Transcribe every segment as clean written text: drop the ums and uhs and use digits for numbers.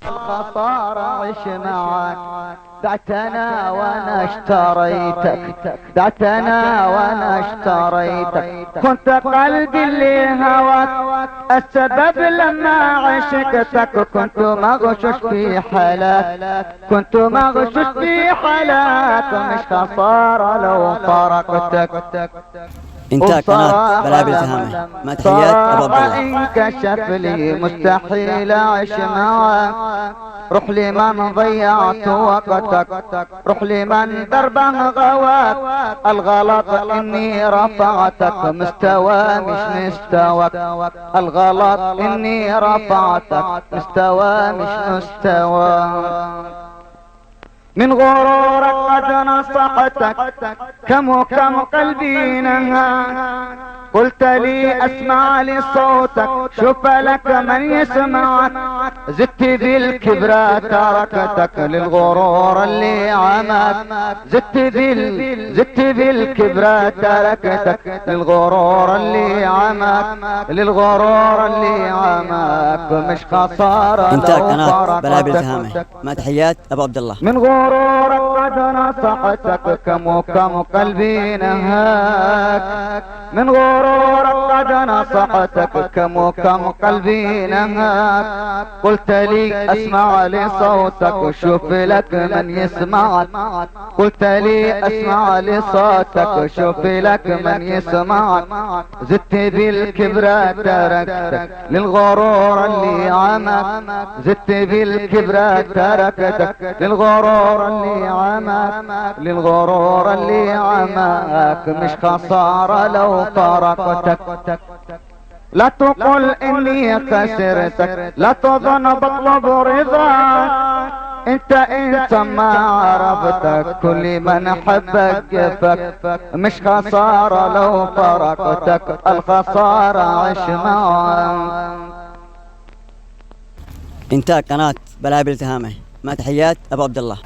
الخطار عش معك، بعتنا وانا اشتريتك، بعتنا وانا اشتريتك، كنت قلبي اللي هواك السبب لما عشقتك، كنت مغشوش في حالك، كنت مغشوش في حالك، مش خسارة لو فرقتك. انتهى قناة بلابل تهامه، مع تحيات ابو عبد الله. انكشف لي مستحيل اعيش معك، روح لي من ضيعت وقتك، روح لي من دربه غواك، الغلط اني رفعتك مستوى مش مستواك، الغلط اني رفعتك مستوى مش مستواك. من غرورك قد نصحتك، كم قلبي نهى، قلت لي اسمع لصوتك، شوف لك من يسمعك، زدت بالكبرى تركتك للغرور اللي عماك، زدت بالكبرى تركتك للغرور اللي عماك، للغرور اللي عماك، مش خسارة. انتهى قناة بلابل تهامه، مع تحيات ابو عبد الله. من غرورك قد نصحتك، كم قلبي نهاك، من غرورك قد نصحتك، كم قلبي نهاك، قلت لي اسمع لصوتك، شوف لك من يسمعك، قلت لي اسمع لصوتك، شوف لك من يسمعك، زدت بالكبرى تركتك للغرور اللي عمك، زدت بالكبرى تركتك للغرور اللي عمك، للغرور اللي عمك، مش خسارة لو فرقتك. لا تقل اني خسرتك، لا تظن بطلب رضاك، انت ما عرفتك، كل من حبك جفك، مش خسارة لو فرقتك، الخسارة عش معك. انتهى قناة بلابل تهامه، مع تحيات ابو عبد الله.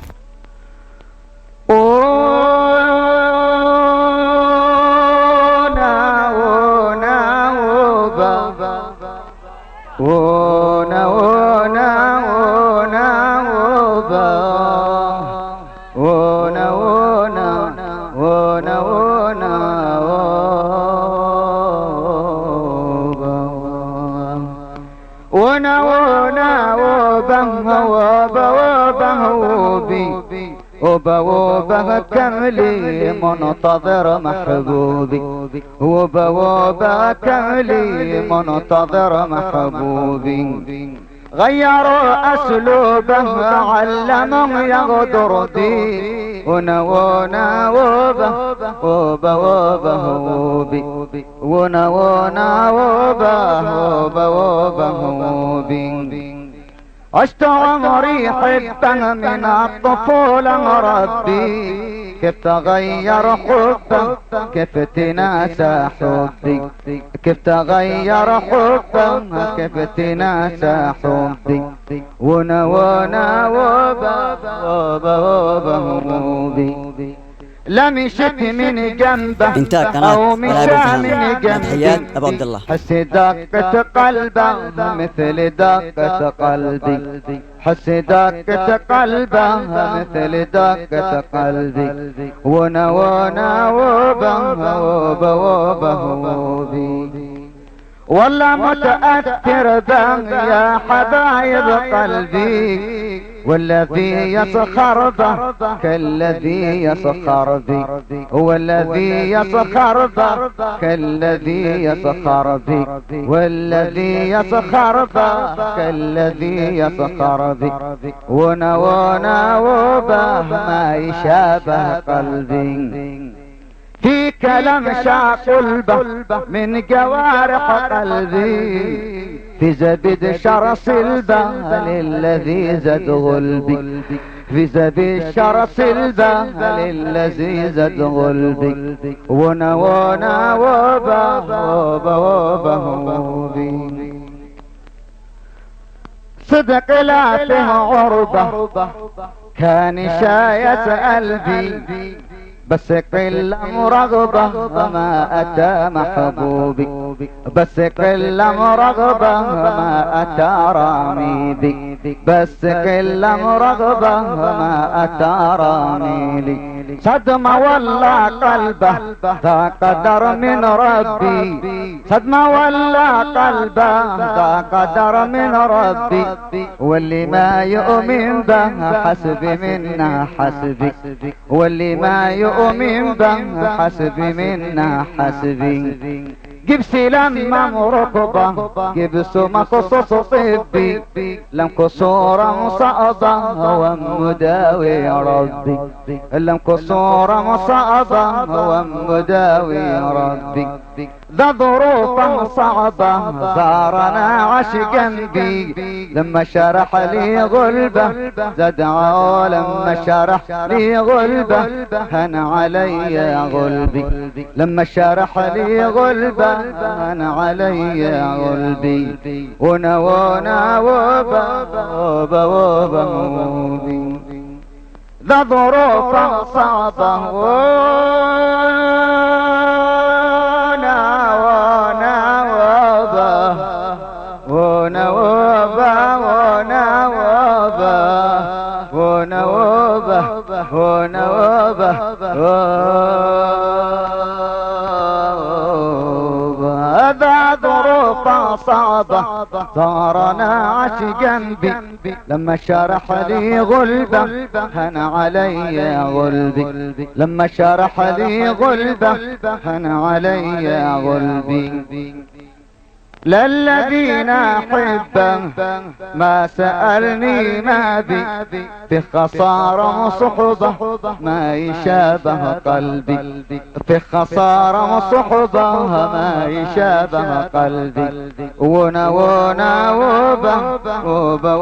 وبوبه كملي منتظر محبوبي، وبوبه كملي منتظر محبوبي، غيروا اسلوبه علمهم يغدر بي، ونونا وبه وبه ونونا وبه بي. عشت عمري حبا من الطفولة ربي، كيف تغير حبه، كيف تناسى حبي، كيف تغير حبه، كيف تناسى حبي، ونونا وبه لا مشيت من جنبه انتهى او قناة مشى من بلابل تحيات ابو عبد جنبي، الله. حس دقة قلبه مثل دقة قلبي، حس دقة قلبه مثل دقة قلبي، ونونا وبه والله متأثر به يا حبايب قلبي، والذي يسخر به كالذي يسخر بي، والذي يسخر به كالذي يسخر بي، والذي يسخر به كالذي يسخر بي، ونونا وبه ما يشابه قلبي، في كلام شاق البه من جوارح قلبي، في زبد شرس البال الذي زد غلبي، في زبد شرس البال الذي زد غلبي، ونونا وبه بي. صدق لا فيه عربة كان شاية قلبي، بس قلة مرغبة ما أتى محبوبي، بس قلة مرغبة ما أتى راميدي، بس كل رغبة ما أتى راميلي صدمة ولا قلبه ذا قدر من ربي صدمة ولا قلبه ذا قدر من ربي واللي ما يؤمن به حسبي منا حسبي واللي ما يؤمن به حسبي منا حسبي جيب سلام مركبة جيب سما قصص طبي لم قصورة مصعبة هو مداوي ربي لم قصورة مصعبة هو مداوي ربي ذا ظروف صعبة زارنا عشقا بي لما شرح لي غلبة زدعه لما شرح لي غلبة هن علي غلبي لما شرح لي غلبة هن علي غلبي ونونا وبا وبا ذا ظروف صعبة هذا ظروف صعبة صارنا عشقا بي لما شرح لي غلبة هن علي غلبي لما شرح لي غلبة هن علي غلبي للذين أحبه ما سألني ما بي في خسارة صحبة ما يشابه قلبي في خسارة صحبة ما يشابه قلبي ونا وبا